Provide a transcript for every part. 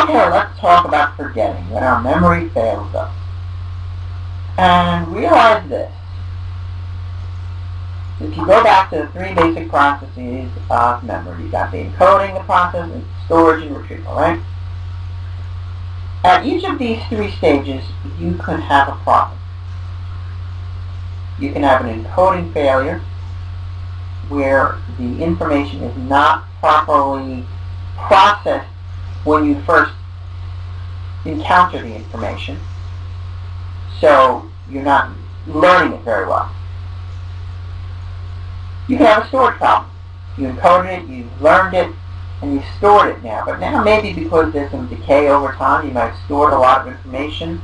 Okay, let's talk about forgetting, when our memory fails us. And realize this. If you go back to the three basic processes of memory, you got the encoding, the process, and storage and retrieval, right? At each of these three stages, you can have a problem. You can have an encoding failure, where the information is not properly processed when you first encounter the information, so you're not learning it very well. You can have a storage problem. You encoded it, you've learned it, and you've stored it now. But now maybe because there's some decay over time, you might have stored a lot of information,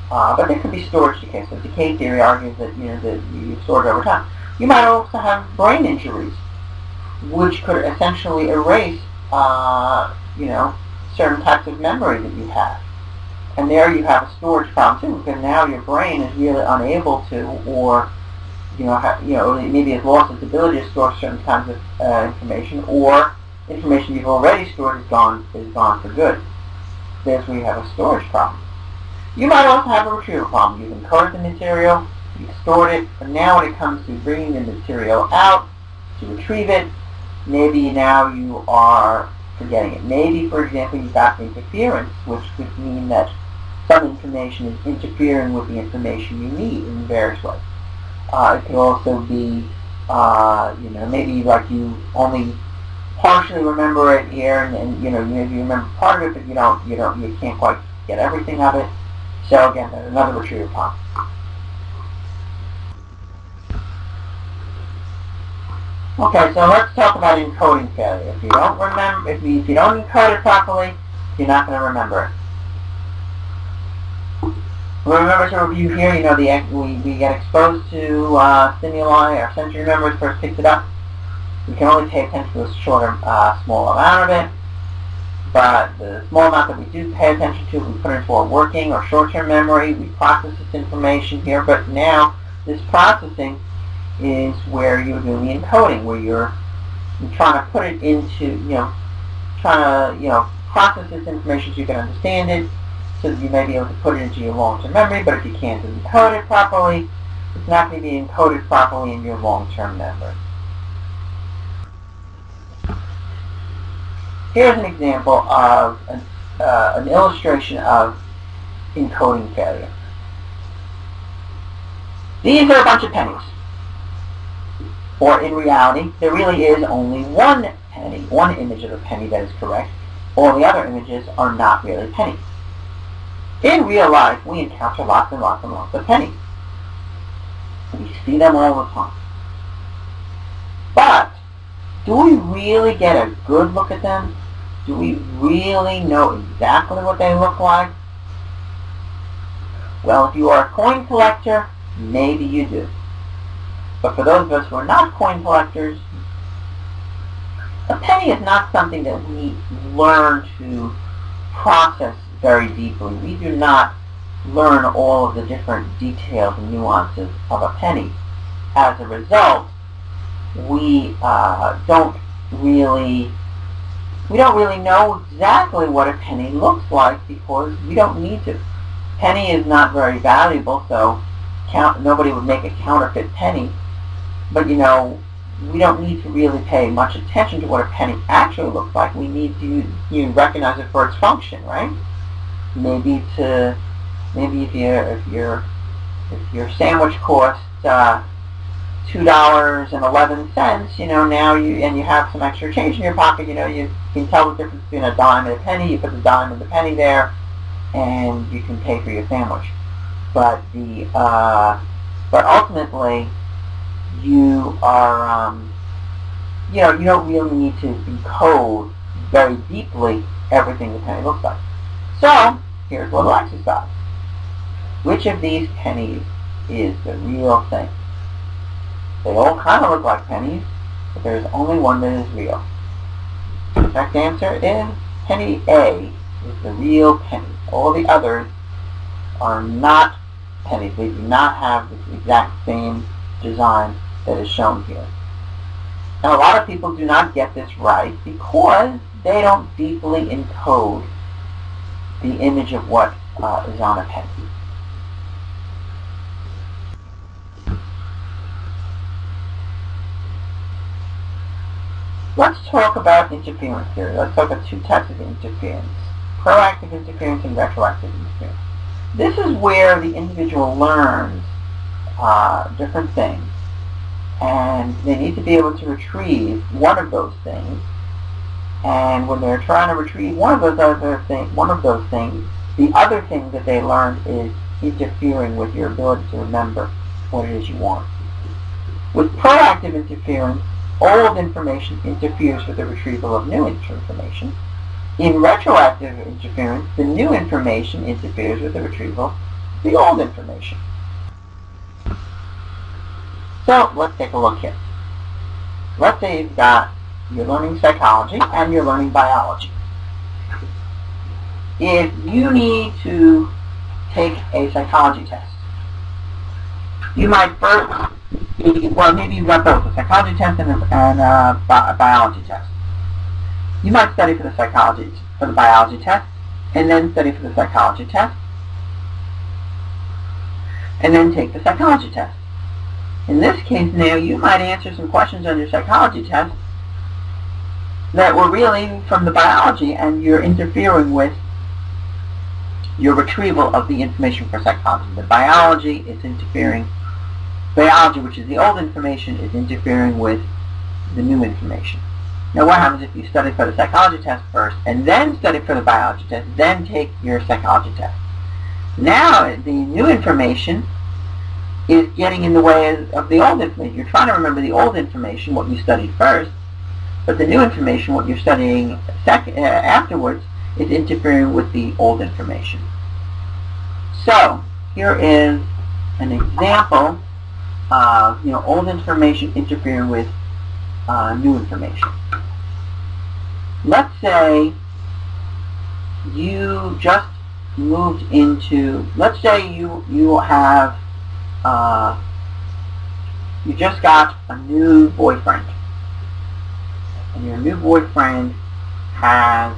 but there could be storage decay. So decay theory argues that that you've stored it over time. You might also have brain injuries, which could essentially erase certain types of memory that you have. And there you have a storage problem too, because now your brain is really unable to, or maybe has lost its ability to store certain kinds of information, or information you've already stored is gone for good. There's where you have a storage problem. You might also have a retrieval problem. You've encoded the material, you've stored it, but now when it comes to bringing the material out to retrieve it, maybe now you are forgetting it. Maybe, for example, you've got interference, which could mean that some information is interfering with the information you need in various ways. It could also be, maybe like you only partially remember it here, and maybe you remember part of it, but you can't quite get everything of it. So again, there's another retrieval problem. Okay, so let's talk about encoding failure. If you don't remember, if you don't encode it properly, you're not going to remember it. Remember to review here, we get exposed to stimuli, our sensory memory first picks it up. We can only pay attention to a shorter, small amount of it, but the small amount that we do pay attention to, we put into our working or short-term memory, we process this information here, but now this processing is where you're doing the encoding, where you're trying to put it into, process this information so you can understand it, so that you may be able to put it into your long-term memory, but if you can't encode it properly, it's not going to be encoded properly in your long-term memory. Here's an example of an illustration of encoding failure. These are a bunch of pennies. Or in reality, there really is only one penny, one image of a penny that is correct. All the other images are not really pennies. In real life, we encounter lots and lots and lots of pennies. We see them all the time. But do we really get a good look at them? Do we really know exactly what they look like? Well, if you are a coin collector, maybe you do. But for those of us who are not coin collectors, a penny is not something that we learn to process very deeply. We do not learn all of the different details and nuances of a penny. As a result, we don't really know exactly what a penny looks like, because we don't need to. Penny is not very valuable, so nobody would make a counterfeit penny. But we don't need to really pay much attention to what a penny actually looks like. We need to recognize it for its function, right? Maybe if your sandwich costs $2.11, now you have some extra change in your pocket, you can tell the difference between a dime and a penny. You put the dime and the penny there, and you can pay for your sandwich. But ultimately, you are you don't really need to encode very deeply everything the penny looks like. So here's a little exercise. Which of these pennies is the real thing? They all kind of look like pennies, but there's only one that is real. The correct answer is penny A is the real penny. All the others are not pennies. They do not have the exact same design that is shown here. Now, a lot of people do not get this right because they don't deeply encode the image of what is on a penny. Let's talk about interference theory. Let's talk about two types of interference: proactive interference and retroactive interference. This is where the individual learns different things, and they need to be able to retrieve one of those things. And when they're trying to retrieve one of those things, the other thing that they learned is interfering with your ability to remember what it is you want. With proactive interference, old information interferes with the retrieval of new information. In retroactive interference, the new information interferes with the retrieval of the old information. So let's take a look here. Let's say you're learning psychology and you're learning biology. If you need to take a psychology test, you might first, maybe you've got both, a psychology test and a biology test. You might study for the biology test, and then study for the psychology test, and then take the psychology test. In this case now, you might answer some questions on your psychology test that were really from the biology, and you're interfering with your retrieval of the information for psychology. The biology, which is the old information, is interfering with the new information. Now what happens if you study for the psychology test first, and then study for the biology test, then take your psychology test? Now the new information is getting in the way of the old information. You're trying to remember the old information, what you studied first, but the new information, what you're studying afterwards, is interfering with the old information. So here is an example of old information interfering with new information. Let's say you just moved into, let's say you have you just got a new boyfriend, and your new boyfriend has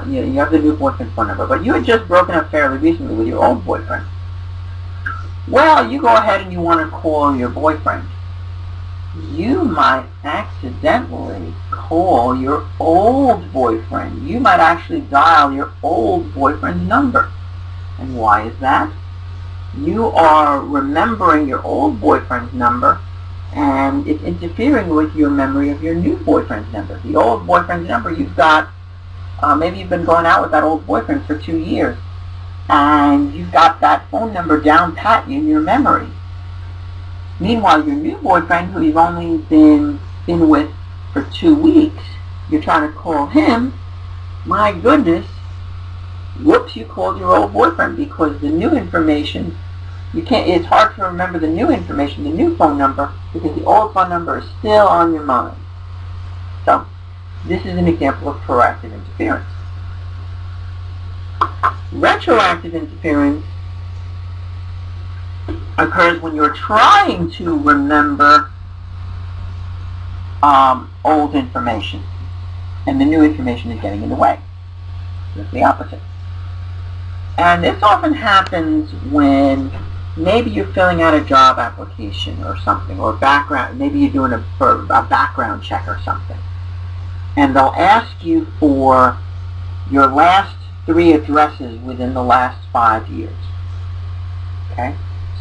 you have the new boyfriend phone number, but you had just broken up fairly recently with your old boyfriend. Well, you go ahead and you want to call your boyfriend. You might accidentally call your old boyfriend. You might actually dial your old boyfriend's number. And why is that? You are remembering your old boyfriend's number, and it's interfering with your memory of your new boyfriend's number. The old boyfriend's number you've got, maybe you've been going out with that old boyfriend for 2 years, and you've got that phone number down pat in your memory. Meanwhile, your new boyfriend, who you've only been with for 2 weeks, you're trying to call him. My goodness, whoops, you called your old boyfriend, because the new information, it's hard to remember the new information, the new phone number, because the old phone number is still on your mind. So, this is an example of proactive interference. Retroactive interference occurs when you're trying to remember old information, and the new information is getting in the way. It's the opposite. And this often happens when maybe you're filling out a job application or something, or maybe you're doing a background check or something, and they'll ask you for your last 3 addresses within the last 5 years. Okay?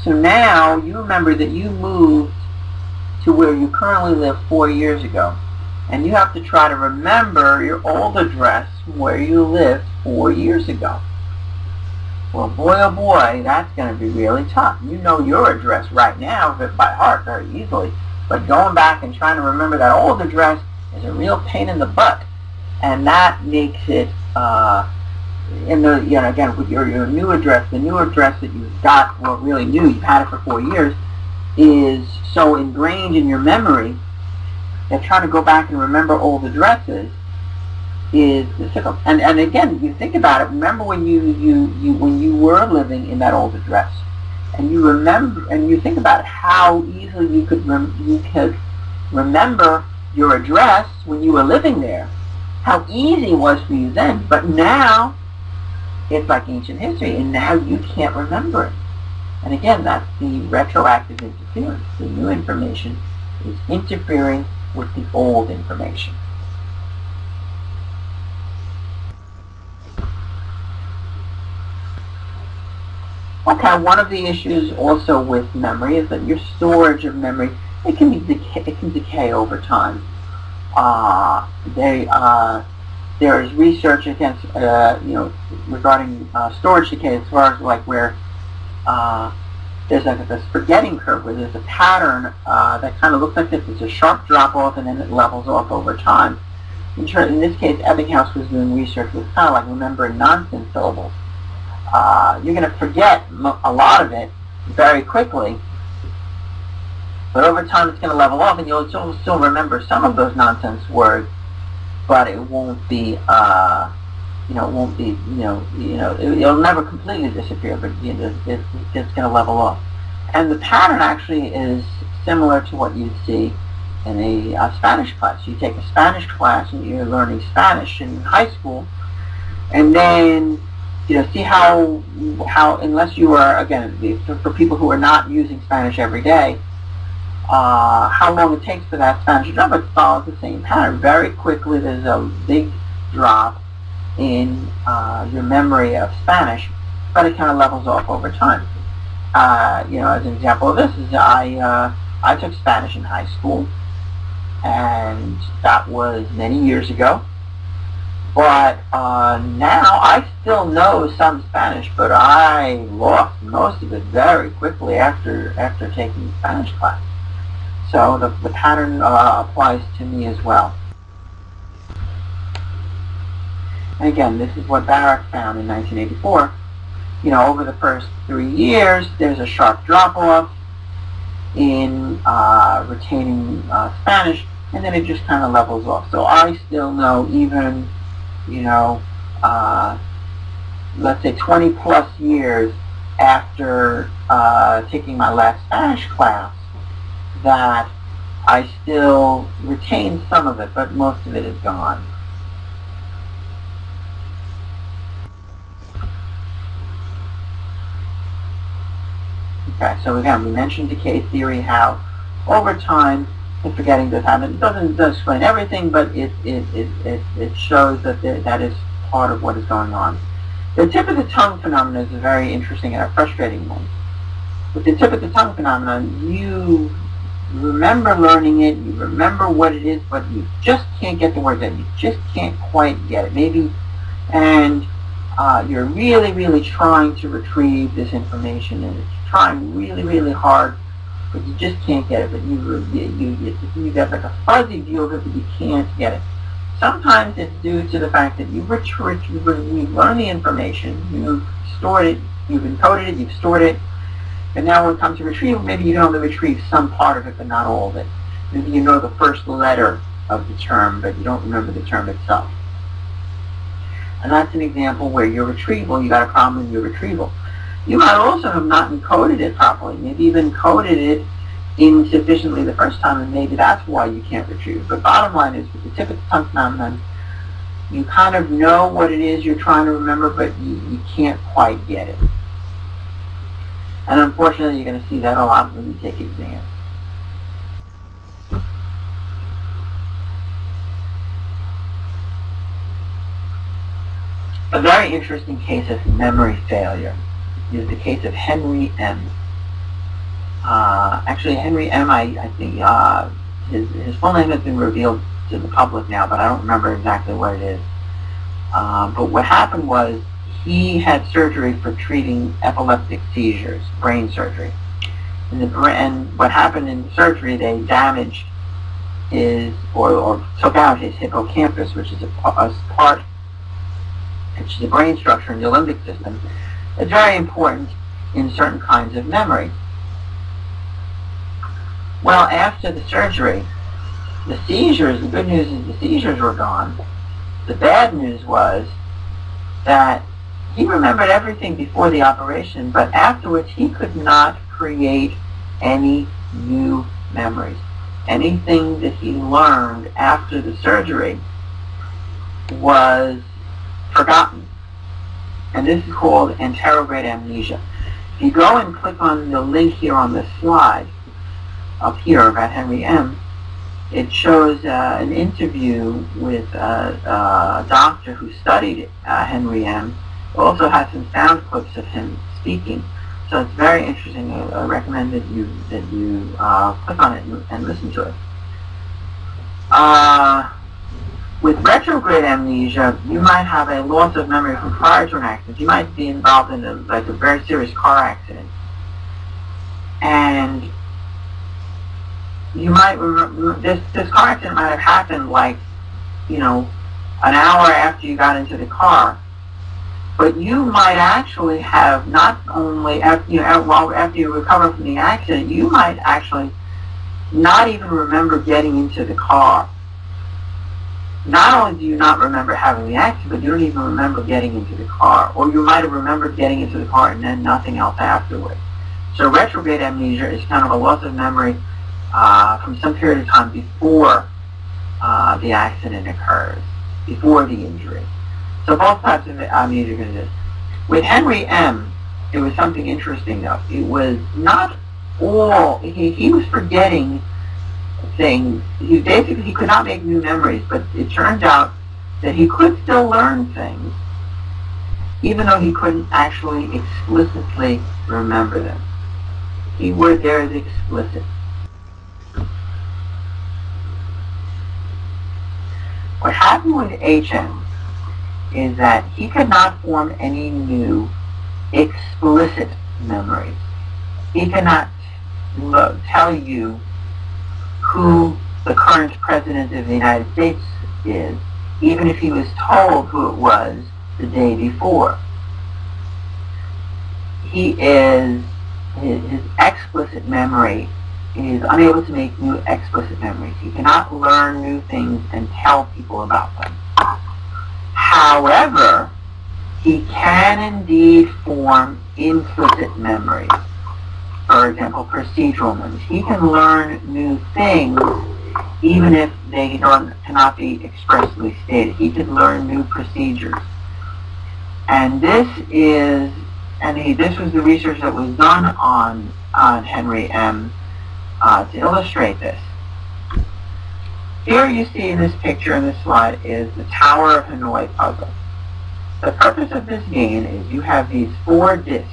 So now you remember that you moved to where you currently live 4 years ago, and you have to try to remember your old address where you lived 4 years ago. Well, boy oh boy, that's going to be really tough. You know your address right now by heart very easily, but going back and trying to remember that old address is a real pain in the butt, and that makes it again, with your new address, the new address that you've got, well, really new, you've had it for 4 years, is so ingrained in your memory that trying to go back and remember old addresses is difficult. And again, you think about it. Remember when you were living in that old address, and you remember, and you think about how easily you could remember your address when you were living there. How easy it was for you then, but now it's like ancient history, and now you can't remember it. And again, that's the retroactive interference. The new information is interfering with the old information. Okay, one of the issues also with memory is that your storage of memory, it can decay over time. There is research against, regarding storage decay, as far as like where there's like this forgetting curve where there's a pattern that kind of looks like this. It's a sharp drop off and then it levels off over time. In this case, Ebbinghaus was doing research with kind of like remembering nonsense syllables. You're going to forget a lot of it very quickly, but over time it's going to level off, and you'll still remember some of those nonsense words, but it won't be, it'll never completely disappear, but it's going to level off. And the pattern actually is similar to what you'd see in a Spanish class. You take a Spanish class and you're learning Spanish in high school, and then see how unless you are, again, for people who are not using Spanish every day, how long it takes for that Spanish to drop, it follows the same pattern. Very quickly there's a big drop in your memory of Spanish, but it kind of levels off over time. As an example of this is I took Spanish in high school, and that was many years ago. But now I still know some Spanish, but I lost most of it very quickly after taking Spanish class. So the pattern applies to me as well. And again, this is what Barak found in 1984. Over the first 3 years, there's a sharp drop-off in retaining Spanish, and then it just kind of levels off. So I still know, even let's say 20 plus years after taking my last Spanish class, that I still retain some of it, but most of it is gone. Okay, so again, we mentioned decay theory, how over time the forgetting does happen. It doesn't explain everything, but it shows that that is part of what is going on. The tip of the tongue phenomenon is a very interesting and a frustrating one. With the tip of the tongue phenomenon, you remember learning it, you remember what it is, but you just can't get the word out. You just can't quite get it. Maybe, and you're really, really trying to retrieve this information, and it's trying really, really hard, but you just can't get it. But you get like a fuzzy view of it, but you can't get it. Sometimes it's due to the fact that you've learned the information, you've stored it, you've encoded it, you've stored it, and now when it comes to retrieval, maybe you can only retrieve some part of it, but not all of it. Maybe you know the first letter of the term, but you don't remember the term itself. And that's an example where your retrieval, you got a problem in your retrieval. You might also have not encoded it properly. Maybe you've encoded it insufficiently the first time, and maybe that's why you can't retrieve. But bottom line is, with the tip of the tongue phenomenon, you kind of know what it is you're trying to remember, but you can't quite get it. And unfortunately, you're going to see that a lot when you take exams. A very interesting case of memory failure is the case of Henry M. Actually, Henry M., I think his full name has been revealed to the public now, but I don't remember exactly what it is. But what happened was, he had surgery for treating epileptic seizures, brain surgery. And what happened in the surgery, they damaged his, or took out his hippocampus, which is which is a brain structure in the limbic system. It's very important in certain kinds of memory. Well, after the surgery, the seizures, the good news is the seizures were gone. The bad news was that he remembered everything before the operation, but afterwards he could not create any new memories. Anything that he learned after the surgery was forgotten. and this is called anterograde amnesia. If you go and click on the link here on the slide, up here about Henry M., it shows an interview with a doctor who studied Henry M. It also has some sound clips of him speaking. So it's very interesting. I recommend that you click on it and listen to it. With retrograde amnesia, you might have a loss of memory from prior to an accident. You might be involved in a very serious car accident, and you might remember this car accident might have happened an hour after you got into the car. But you might actually have not only after you recover from the accident, you might actually not even remember getting into the car. Not only do you not remember having the accident, but you don't even remember getting into the car. Or you might have remembered getting into the car and then nothing else afterwards. So retrograde amnesia is kind of a loss of memory from some period of time before the accident occurs, before the injury. So both types of amnesia are going to do. With Henry M., it was something interesting though. It was not all, he was forgetting things. He could not make new memories, but it turns out that he could still learn things, even though he couldn't actually explicitly remember them. Keyword there is explicit. What happened with HM is that he could not form any new explicit memories. He cannot tell you who the current president of the United States is, even if he was told who it was the day before. His explicit memory is unable to make new explicit memories. He cannot learn new things and tell people about them. However, he can indeed form implicit memories. For example, procedural memories. He can learn new things even if they cannot be expressly stated. He can learn new procedures. And this was the research that was done on Henry M. To illustrate this. Here you see in this picture in this slide is the Tower of Hanoi puzzle. The purpose of this game is you have these 4 discs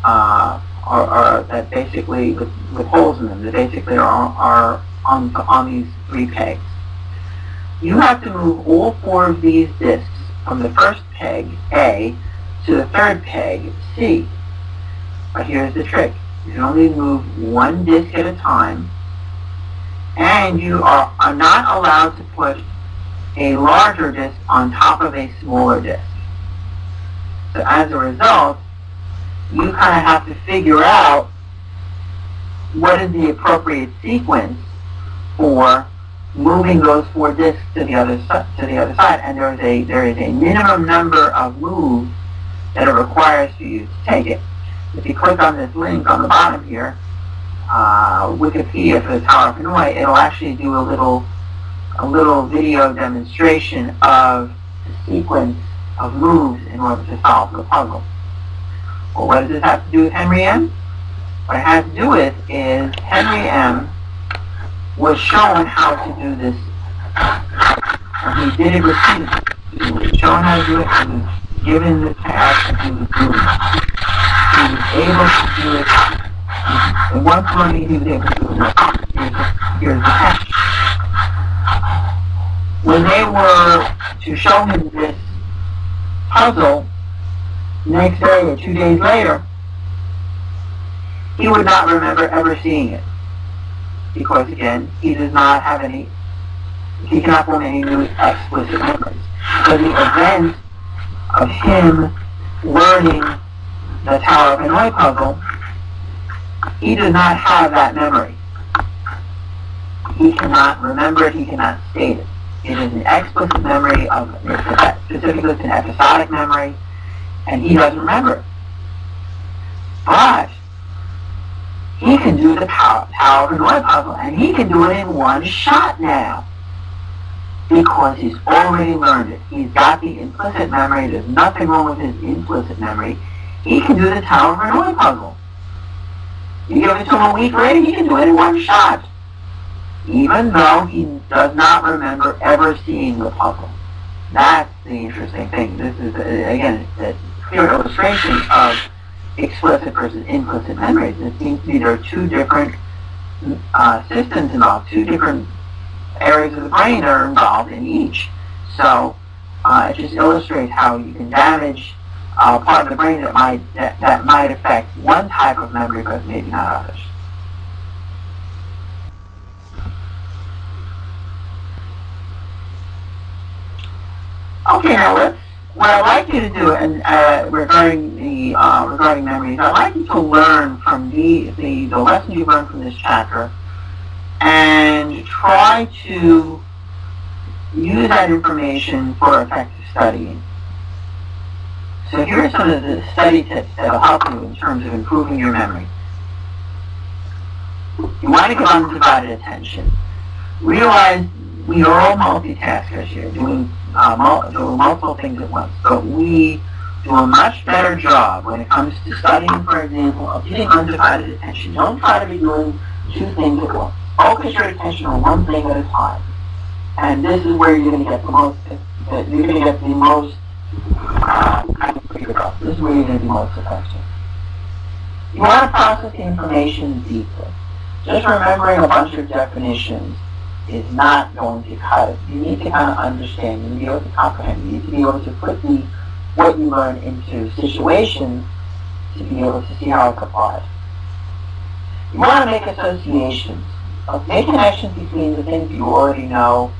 that basically, with holes in them, that basically are on these 3 pegs. You have to move all 4 of these discs from the first peg, A, to the third peg, C. But here's the trick. You can only move 1 disc at a time, and you are not allowed to put a larger disc on top of a smaller disc. So as a result, you kind of have to figure out what is the appropriate sequence for moving those 4 discs to the other side, and there is a minimum number of moves that it requires for you to take it. If you click on this link on the bottom here, Wikipedia for the Tower of Hanoi, it'll actually do a little video demonstration of the sequence of moves in order to solve the puzzle. Well, what does this have to do with Henry M? What it has to do with is Henry M was shown how to do this. And he did it repeatedly. He was shown how to do it, and he was given the task to do the movement. He was able to do it. And once learning, he was able to do it. Here's the catch. When they were to show him this puzzle next day or 2 days later, he would not remember ever seeing it. Because again, he does not have any, he cannot form any new explicit memories. So the event of him learning the Tower of Hanoi puzzle, he does not have that memory. He cannot remember it, he cannot state it. It is an explicit memory specifically it's an episodic memory, and he doesn't remember it. But he can do the Tower of Hanoi puzzle, and he can do it in 1 shot now. because he's already learned it. He's got the implicit memory. There's nothing wrong with his implicit memory. He can do the Tower of Hanoi puzzle. You give it to him a week later, he can do it in one shot, even though he does not remember ever seeing the puzzle. That's the interesting thing. This is, again, a clear illustration of explicit versus implicit memories. It seems to me there are two different systems involved, two different areas of the brain that are involved in each. So it just illustrates how you can damage part of the brain that might affect one type of memory, but maybe not others. Okay, now what I'd like you to do, and regarding memories, I'd like you to learn from the lessons you learned from this chapter, and try to use that information for effective studying. So here are some of the study tips that will help you in terms of improving your memory. You want to give undivided attention. Realize we are all multitaskers here, doing multiple things at once, but we do a much better job when it comes to studying, for example, of giving undivided attention. Don't try to be doing two things at once. Focus your attention on one thing at a time. And this is where you're going to get the most, this is where you're going to be most effective. You want to process the information deeply. Just remembering a bunch of definitions is not going to cut it. You need to kind of understand, you need to be able to comprehend, you need to be able to put what you learn into situations to be able to see how it's applied. You want to make associations. Make connections between the things you already know,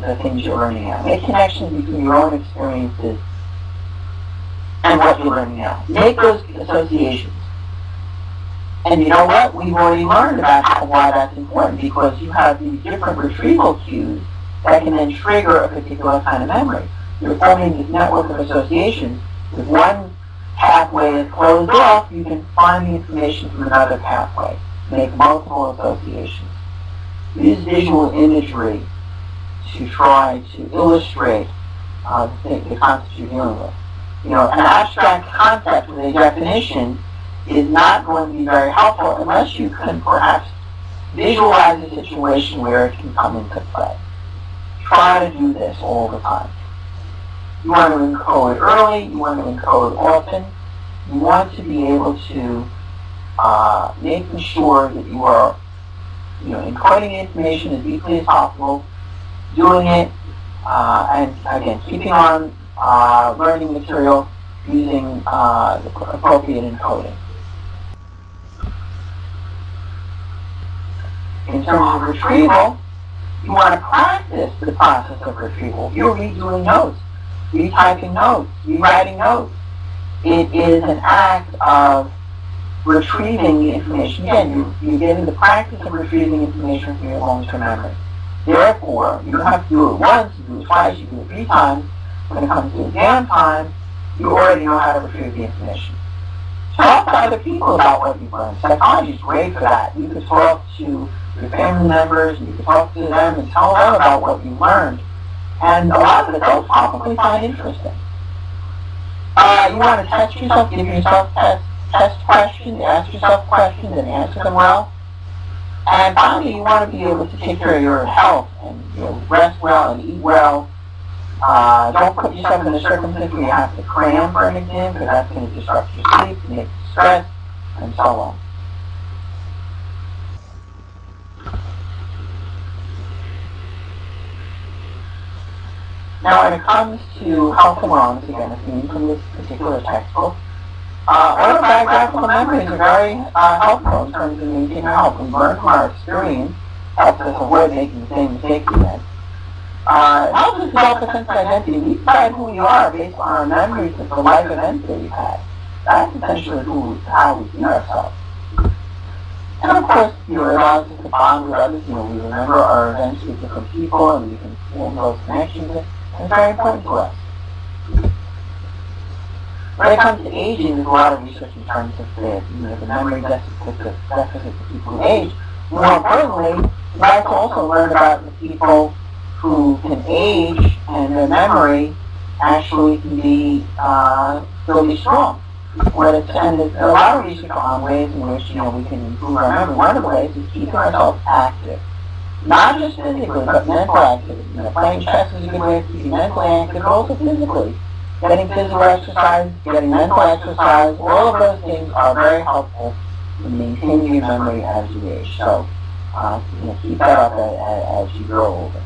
the things you're learning now. Make connections between your own experiences and what you're learning now. Make those associations. And you know what? We've already learned about why that's important, because you have these different retrieval cues that can then trigger a particular kind of memory. You're forming this network of associations. If one pathway is closed off, you can find the information from another pathway. Make multiple associations. Use visual imagery to try to illustrate the concept you're dealing with. You know, an abstract concept with a definition is not going to be very helpful unless you can perhaps visualize a situation where it can come into play. Try to do this all the time. You want to encode early, you want to encode often, you want to be able to making sure that you are encoding information as deeply as possible, doing it, and again, keeping on learning material using the appropriate encoding. In terms of retrieval, you want to practice the process of retrieval. You're redoing notes, retyping notes, rewriting notes. It is an act of retrieving the information. Again, you're getting the practice of retrieving information from your long-term memory. Therefore, you don't have to do it once, you do it twice, you do it 3 times. When it comes to exam time, you already know how to retrieve the information. Talk to other people about what you've learned. Psychology is great for that. You could talk to your family members, and you could talk to them and tell them about what you learned. And a lot of it they'll probably find interesting. You want to test yourself, give yourself test questions, ask yourself questions and answer them well. And finally, you want to be able to take care of your health and rest well and eat well. Don't put yourself in a circumstance where you have to cram for an exam, because that's going to disrupt your sleep, make you stress, and so on. Now, when it comes to health and wellness, again, a theme from this particular textbook, autobiographical memories are very helpful in terms of maintaining our health. We learn from our experience, helps us avoid making the same mistakes again. It helps us develop a sense of identity. We decide who we are based on our memories of the life events that we've had. That's essentially how we see ourselves. And of course, it allows us to bond with others. We remember our events with different people, and we can form those connections. It's very important to us. When it comes to aging, there's a lot of research in terms of the memory deficits of people who age. More importantly, we like to also learn about the people who can age and their memory actually can be really strong. And there's a lot of research on ways in which we can improve our memory. One of the ways is keeping ourselves active, not just physically, but mental activity. Playing chess is a good way of keeping mentally active, but also physically. Getting physical exercise, getting mental exercise, all of those things are very helpful in maintaining your memory as you age. So, keep that up as you grow older.